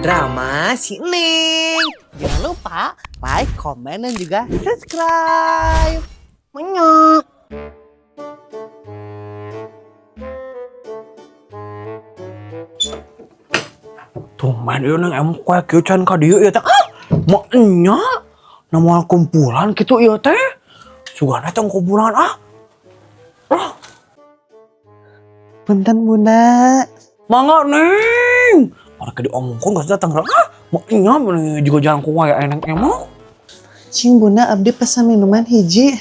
Drama si Neng. Jangan lupa like, komen, dan juga subscribe. Menyok. Tuh main ieu neng emang kue kieu can ka dieu ieu teh. Maknya nama kumpulan kitu ieu teh. Sugana teh kumpulan Punten Bunda. Mangga neng. Marek diomongkeun geus datang maknya bener juga jalan ku wae eneng emang. Cing Bunda abdi pesan minuman hiji.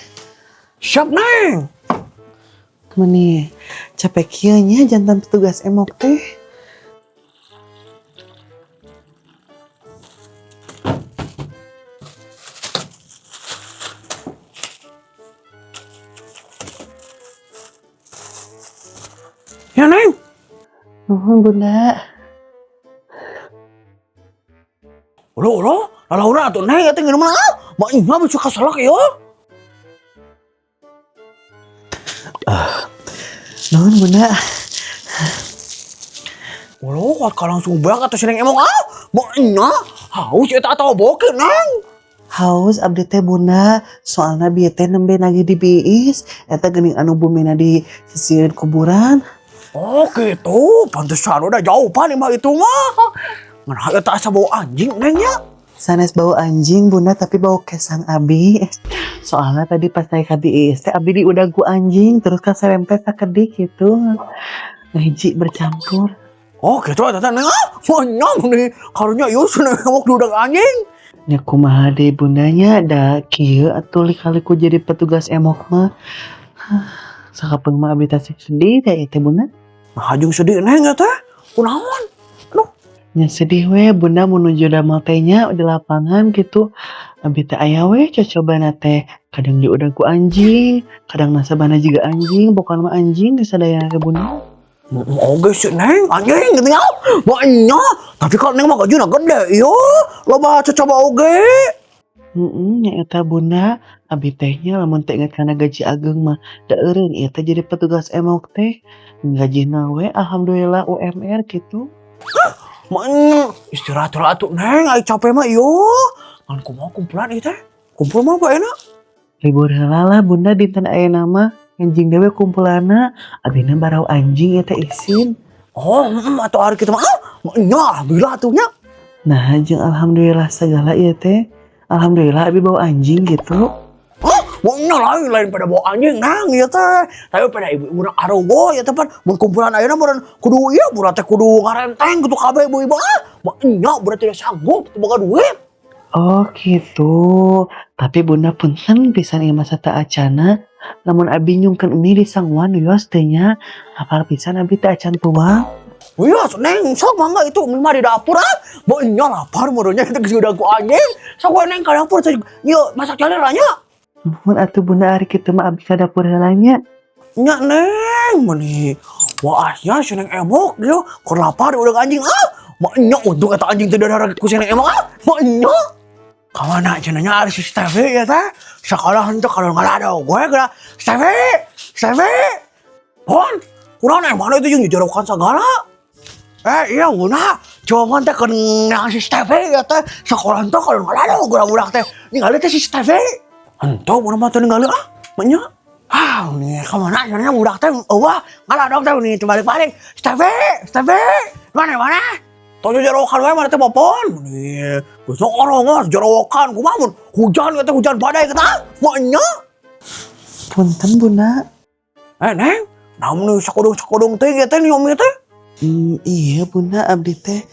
Siap neng. Kemana capek kieu nya jantan petugas emok teh. Ya neng. Nuhun Bunda. Ulah laura atuh neng eta ngeunah maknya bisa kasalak ieu. Nuhun Bunda. Ulah kuat ka langsung beak atuh si neng emang maknya haus eta atuh boke neng. Haus abdi teh Bunda, soalna bieu teh nembe lagi dibiis, eta geuning anu bumina di sisieun kuburan. Oh gitu, pantesan udah jauh paling mah itu mah. Ngan eta asa bau anjing neng ya. Sanes bau anjing Bunda tapi bau kesang abi. Soalnya tadi pas naik ka diis teh abdi diudag ku anjing terus ka serempet sakedik gitu. Ngahiji bercampur. Oh gitu eta neng monyong nih karunya ieu cenah emok diudag anjing. Nya kumaha deui Bundanya da kieu atuh likaliku jadi petugas emok mah. Sakapeung mah abdi teh sedih teh teh Bunda. Nah hajung sedih neng eta. Kunaon? Aduh. Nya sedih we Bunda menuju damel teh nya di lapangan gitu. Abdi teh aya we cocobana teh kadang diudag ku anjing, kadang nasabana juga anjing, bukan mah anjing disadaya ke Bunda. Oge sih neng anjing gitu ya. Banyak. Tapi kalau neng mah gajuna gede yo. Loba coba oge. Nya eta Bunda, abdi teh nya lamun teh inget kana gaji ageung mah da eureun ieu teh jadi petugas emok teh. Gajina we alhamdulillah UMR gitu. Maknya istirahat lah atuh neng, ai capek mah yo. Kan kumaha kumpulan ieu teh? Kumpul mah apa enak? Libur heula lah Bunda dinten ayeuna mah anjing dewe kumpulana, abdina barau anjing eta isin. Oh, atuh hari kitu mah maknya alhamdulillah atuh nya. Nah, jeung alhamdulillah segala ieu teh. Alhamdulillah abi bawa anjing gitu. Maknya lain pada bawa anjing nang ieu teh. Tapi pada ibu-ibu arogo ya teh pan mun kumpulan ayeuna meureun kudu ieu burat teh kudu ngarenteng kitu kabeh ibu-ibu maknya berarti tidak sanggup teu boga duit. Oh gitu. Tapi Bunda punten pisan ieu masa teu acana. Lamun abi nyungkeun mie di sangwan wios teh nya, apal pisan abi teh acan tuang. Iya, neng, sok mangga itu mie mah di dapur Banyak lapar murunya itu geus udah ku anjing. Sok neng ka dapur yuk masak jalan nya. Mun atuh Bunda ari kitu mah abi ka dapur heula nya. Nya neng, meuni. Wah, asnya si neng emok yo, keur lapar udah anjing Maknya untung eta anjing teu darah ku si neng emok Maknya. Kamana cenanya ari si Stevi ya teh. Sekolah henteu kalau ngalado gue geura Stevi. Pon, kurang neng mana itu yang dijerokan segala. Iya Bunda, cuman teh kena si Stevi ya teh. Sekolah henteu kalau ngalado urang-urang teh. Ningali teh si Stevi. Henteu mun mah teu ningali maknya. Nih kamana cenanya budak teh eueuh ngalado teh nih balik-balik. Stevi. Mana? Tojo jerokan wae mana teh popon. Nih, besok orongos jerokan kumaha mun hujan teh hujan badai kita. Maknya. Punten Bunda. Neng, namun sakudung teh ieu teh nyom ieu teh. Iya Bunda abdi teh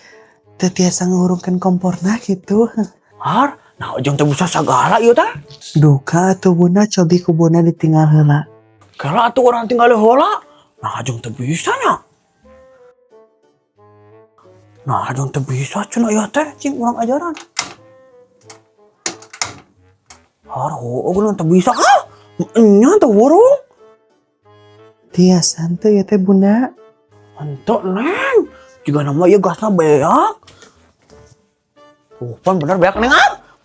tiasa ngurungkeun komporna gitu. Har, nah ujung teh bisa sagala ieu teh. Duka atuh Bunda cobi ku Bunda ditinggal heula. Kala atuh orang tinggal heula. Nah ujung teh bisa nya. Nah ujung teh bisa cenah ieu teh cing urang ajaran. Har, geuleuh teh bisa nya teh urung. Tiasa teh ieu teh Bunda. Henteu neng, juga nama ieu gasna beak. Pan bener beak neng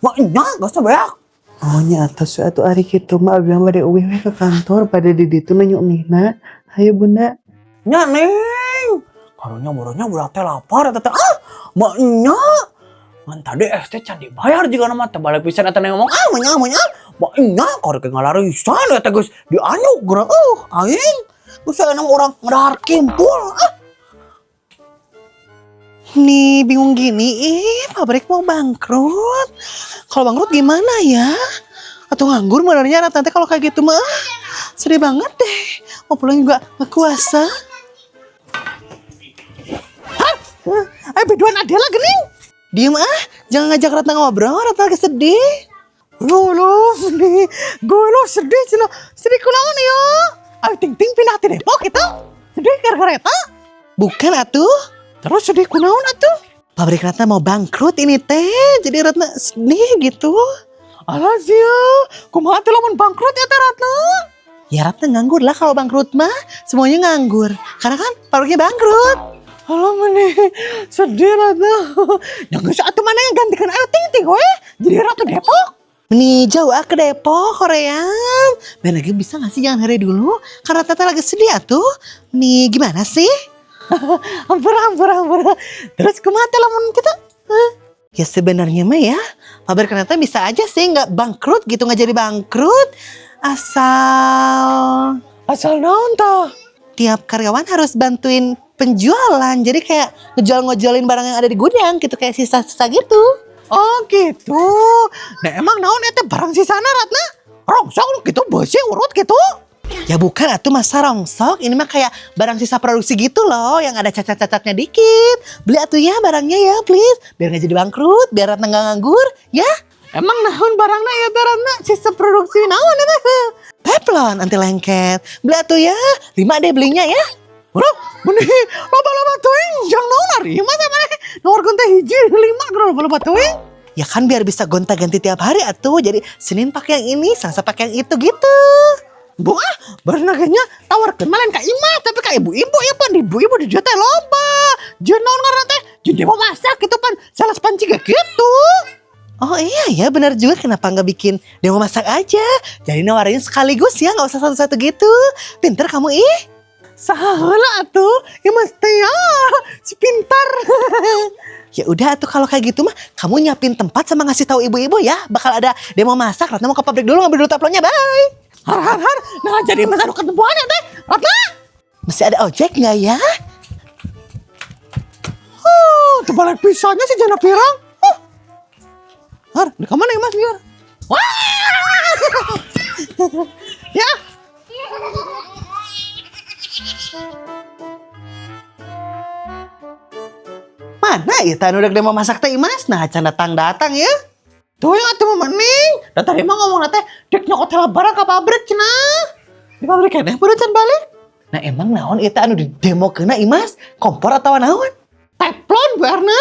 maknya gasna beak. Oh nya atos atuh ari kitu mah abi mah bade uwih we ke kantor pada di ditu nanya umihna. Hayu Bunda. Nya neng. Karunya budak teh lapar eta teh Maknya man tadi teh can dibayar juga nama teh balik pisan eta ngomong manya maknya korek ngalarisan eta geus dianyuk geura aing geus enam orang ngadahar kimpul Nih bingung gini, pabrik mau bangkrut. Kalau bangkrut gimana ya? Atau nganggur sebenarnya nanti kalau kayak gitu mah sedih banget deh. Mau pulang juga nggak kuasa. Hah? Ayo beduan Adela gening. Diem jangan ngajak Ratna ngobrol, Ratna lagi sedih. Loh, sedih. Gue sedih cina. Sedih kunaon ya? Ayo ting pindah ti Depok itu. Sedih gara-gara eta. Bukan atuh. Terus sedih kunaon atuh? Pabrik Ratna mau bangkrut ini teh. Jadi Ratna sedih gitu. Alah sia, kumaha teh lamun bangkrut ya teh Ratna? Ya Ratna nganggur lah kalau bangkrut mah. Semuanya nganggur. Karena kan pabriknya bangkrut. Alah meneh, sedih Ratna. Yang geus atuh mana yang gantikan Ayu Ting Ting we. Jadi Ratu Depok. Nih jauh ke Depok, Koream. Ben lagi bisa gak sih jangan hari dulu? Karena Tata lagi sedih atuh. Nih gimana sih? Ampura. Terus kumaha teh lamun kita? Ya sebenarnya mah ya, pabrik Ratna bisa aja sih nggak bangkrut gitu, nggak jadi bangkrut. Asal naon toh? Tiap karyawan harus bantuin penjualan. Jadi kayak ngejolin barang yang ada di gudang gitu, kayak sisa-sisa gitu. Oh gitu. Nah emang naon eta barang sisana Ratna? Rongsok gitu bersih urut gitu. Ya bukan atuh masa rongsok, ini mah kayak barang sisa produksi gitu loh, yang ada cacat-cacatnya dikit. Beli atuh ya barangnya ya please, biar gak jadi bangkrut, biar Ratna gak nganggur, ya. Emang naon barangnya ya Ratna, sisa produksi naon eta? Teflon anti lengket, beli atuh ya, 5 deh belinya ya. Bro, benih, loba-loba tuing, jangan naon harima teh maneh, nomor gonta hiji 5 geura loba-loba tuing. Ya kan biar bisa gonta-ganti tiap hari atuh, jadi Senin pakai yang ini, Selasa pakai yang itu gitu. Bu baru naganya tawarkeun mah lain ka imah tapi ka ibu-ibu ya pan ibu-ibu di teh loba. Jeung naon ngaranna teh? Jeung mau masak gitu pan. Salah panci gak gitu. Oh iya ya benar juga, kenapa nggak bikin demo masak aja. Jadi nawarin sekaligus ya, nggak usah satu-satu gitu. Pinter kamu ih. Salah atuh, ya mesti ya si pintar. Ya udah atuh kalau kayak gitu mah kamu nyiapin tempat sama ngasih tahu ibu-ibu ya. Bakal ada demo masak, Ratna mau ke pabrik dulu ngambil dulu teflonnya, bye. Har, nah jadi masa ketemuannya teh, Ratna. Masih ada ojek nggak ya? Terbalik pisahnya sih jana pirang. Har, di kamar nih mas biar. Wah, ya. Mana ya tan udah mau masak teh Mas? Nah, can datang ya. Tuh yang atuh mending. Dan tadi mah ngomong teh dek nyokot heula barang ka pabrik cenah. Di pabrik keneh baru can balik. Nah, emang naon eta anu di demo keuna Imas? Kompor atau naon? Teflon Bu Erna.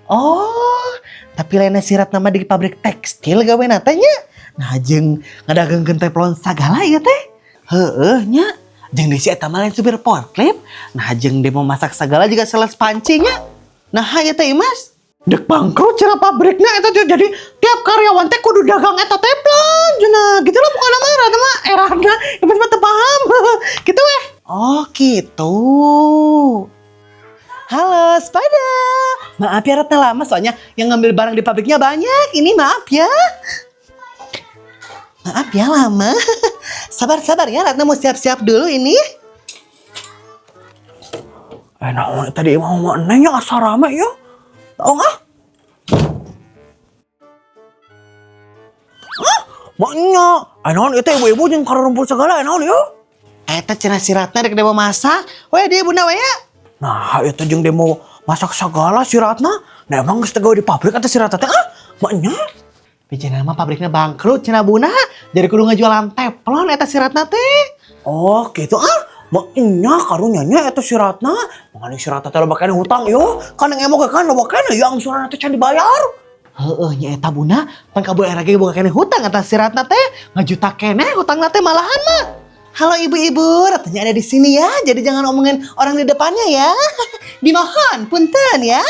Oh, tapi lainnya sirat nama di pabrik tekstil gawe natanya. Nah, jeung ngadageungkeun teflon sagala ieu teh. Heueuh nya. Jeung desi eta mah lain supir forklift. Nah, jeung demo masak sagala juga sales pancinya. Nah, ieu teh Imas. Dek bangkrut cenah pabriknya eta tuh, jadi tiap karyawan teh kudu dagang eta teflon cenah. Gitu lah pokona mah rada mah erahna Imas mah teu paham. Gitu weh. Oh, gitu. Halo, Spider. Maaf ya Ratna lama, soalnya yang ngambil barang di pabriknya banyak. Ini maaf ya. Maaf ya lama. Sabar ya, Ratna mau siap-siap dulu ini. Naon tadi mau nanya asa rame ya. Tahu nggak? Maknya, naon itu ibu-ibu yang karumpul segala naon ya. Eta cenah si Ratna dek demo masak. Weh dia bunda we ya. Nah, itu jeung demo masak segala si Ratna. Nah, emang geus tegawe di pabrik atau si Ratna teh? Maknya. Bicara mah pabriknya bangkrut cenah buna. Jadi kudu ngajualan teflon eta si Ratna teh. Oh, gitu maknya karunya nya eta si Ratna. Makanya si Ratna teh loba keneh hutang yo. Kan yang emok kan loba keneh yang surana teh can dibayar. Heeh nya eta buna, pan ka Bu RG boga keneh hutang eta si Ratna teh. Ngajuta keneh hutangna teh malahan mah. Halo ibu-ibu, Ratanya ada di sini ya. Jadi jangan omongin orang di depannya ya. Dimohon, punten ya.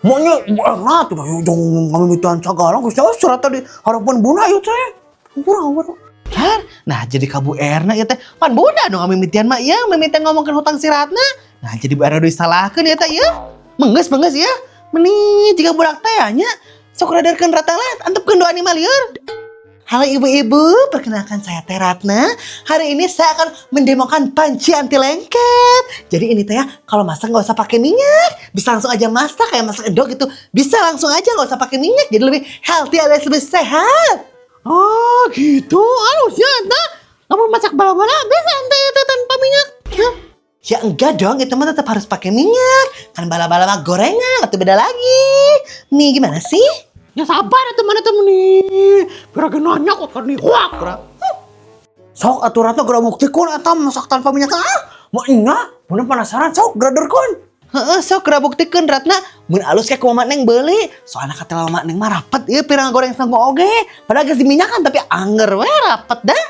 Maknya nah tuh jangan ngamimitan segala geus surat tadi harapan buna ieu teh. Hampura. Nah jadi ka Bu Erna ya teh. Pan bunda dong ngamimitian mah ya, mimitian ngomongkeun hutang si Ratna. Nah jadi Bu Erna disalahkeun ya teh ya. Menggeus ya. Meni jika budak teh nya sok radarkeun Ratna let antepkeun doa animal lieur. Halo ibu-ibu, perkenalkan saya Teh Ratna. Hari ini saya akan mendemokan panci anti lengket. Jadi ini teh ya, kalau masak nggak usah pakai minyak, bisa langsung aja masak kayak masak endog gitu. Bisa langsung aja nggak usah pakai minyak, jadi lebih healthy alias lebih sehat. Oh gitu, halusnya entah. Kamu masak bala-bala bisa ente itu tanpa minyak. Ya enggak dong, itu mah tetap harus pakai minyak. Kan bala-bala mah gorengan, atau beda lagi. Nih gimana sih? Ya sabar atuh mana temen nih. Biar nanya kok kan nih huak. Sok atuh Ratna geura buktikeun eta masak tanpa minyak. Mau nya, mun penasaran sok graderkeun. Heeh, sok geura buktikeun Ratna. Mun alus kayak kumaha Neng beuli. Soalna kata Mama Neng mah rapet ieu pirang goreng sanggo oge. Padahal geus diminyakan tapi anger we rapet dah.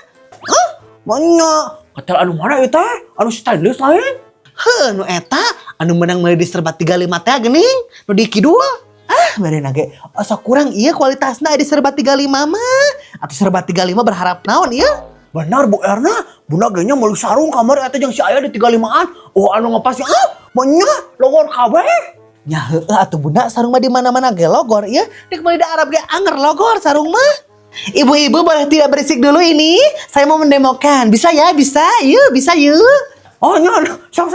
Mau nya, kata anu mana ieu teh? Anu stainless lain. Heuh, nu eta anu menang meuli di serbat 35 teh geuning, nu di kidul. Beren age asa kurang iya kualitasna di serbat 35 mah. Atuh serbat 35 berharap naon ieu? Benar Bu Erna, bunda genya meuli sarung kamar eta jeung si aya di 35-an. Oh anu ngepasi mau nya logor kabeh. Nya heueuh atuh bunda sarung mah di mana-mana ge logor ieu. Di kembali di Arab ge anger logor sarung mah. Ibu-ibu boleh tidak berisik dulu ini? Saya mau mendemokan. Bisa ya? Bisa. Yuk, bisa yuk. Oh nya, sok.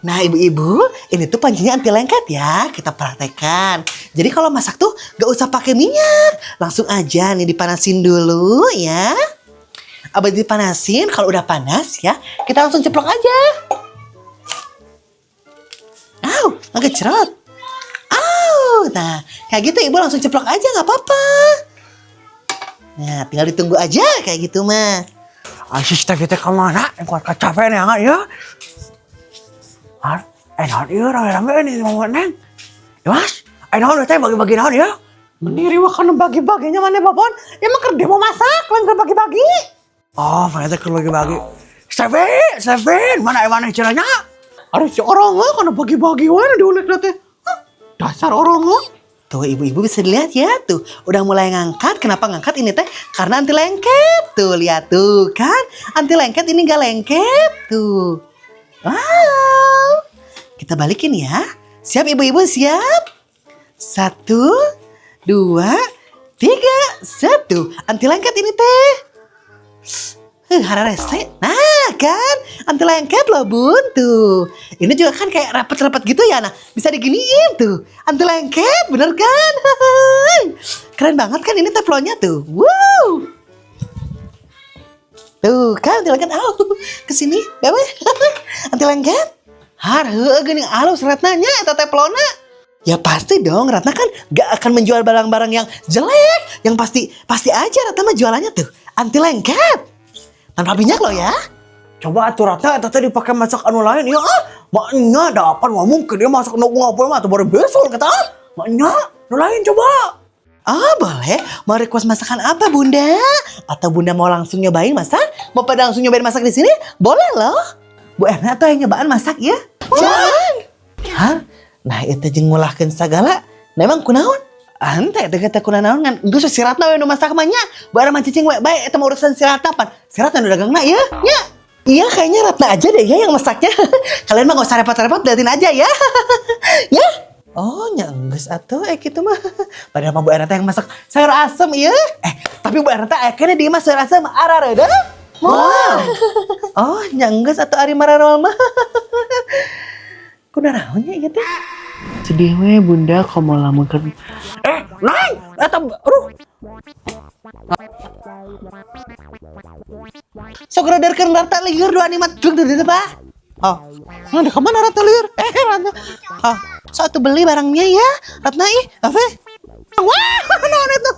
Nah ibu-ibu, ini tuh pancinya anti lengket ya, kita praktekkan. Jadi kalau masak tuh gak usah pakai minyak, langsung aja nih dipanasin dulu ya. Abis dipanasin, kalau udah panas ya, kita langsung ceplok aja. Agak cerot. Nah kayak gitu ibu langsung ceplok aja gak apa-apa. Nah tinggal ditunggu aja kayak gitu mah. Asis teh kita kemana? Yang kuat kecapean ya. Naon ieu rame-rame ini mau Neng. Mas, naon teh bagi-bagi naon ya? Mendiri wah kan bagi-baginya mana babon? Emang kerja mau masak, lain keur bagi-bagi. Oh, mana teh keur bagi-bagi. Seven, mana caranya? Ada si orang kan bagi-bagi wae diulik teh. Dasar orang. Tuh ibu-ibu bisa dilihat ya tuh. Udah mulai ngangkat. Kenapa ngangkat ini teh? Karena anti lengket. Tuh lihat tuh kan. Anti lengket ini gak lengket. Tuh. Wow. Kita balikin ya. Siap ibu-ibu siap? 1, 2, 3, 1. Anti lengket ini teh. Hara rese. Nah kan. Anti lengket loh bun. Tuh. Ini juga kan kayak rapet-rapet gitu ya. Nah bisa diginiin tuh. Anti lengket bener kan. Keren banget kan ini teflonnya tuh. Wow. Tuh kan anti lengket. Kesini. Bebe. Anti lengket. Gini alus Ratnanya eta teflona. Ya pasti dong, Ratna kan gak akan menjual barang-barang yang jelek. Yang pasti aja Ratna mah jualannya tuh anti lengket. Tanpa minyak loh ya. Coba atuh Ratna eta teh dipake masak anu lain ya. Maknya dapat ngomong ke dia masak nu ngapoe mah atuh baru besok kata. Maknya nu lain coba. Boleh. Mau request masakan apa bunda? Atau bunda mau langsung nyobain masak? Mau pada langsung nyobain masak di sini? Boleh loh. Bu Erna tuh yang nyobaan masak ya? Jangan. Nah itu jeung ngulahkeun sagala. Nah emang kunaon? Ante teh kata kunaon ngan geus si Ratna we nu masak mah nya. Bu Erna mah cicing we bae eta mah urusan si Ratna pan. Si Ratna nu dagangna ieu nya. Iya kayaknya Ratna aja deh ya yang masaknya. Kalian mah gak usah repot-repot liatin aja ya. Ya. Oh nya geus atuh kitu mah. Padahal mah Bu Erna yang masak sayur asem ieu. Tapi Bu Erna akhirnya dia mah sayur asem arareda. Wow. Oh nya geus atuh ari mararol mah. Kunaon nya ieu teh? Sedih we bunda komo lamun keur Neng, eta aduh. Sok radarkeun Ratna lieur dua animat drug deh Pak. Ada kemana Ratna lieur? Ratna. So atuh beli barangnya ya. Ratna ih, Ave. Wah, naon itu?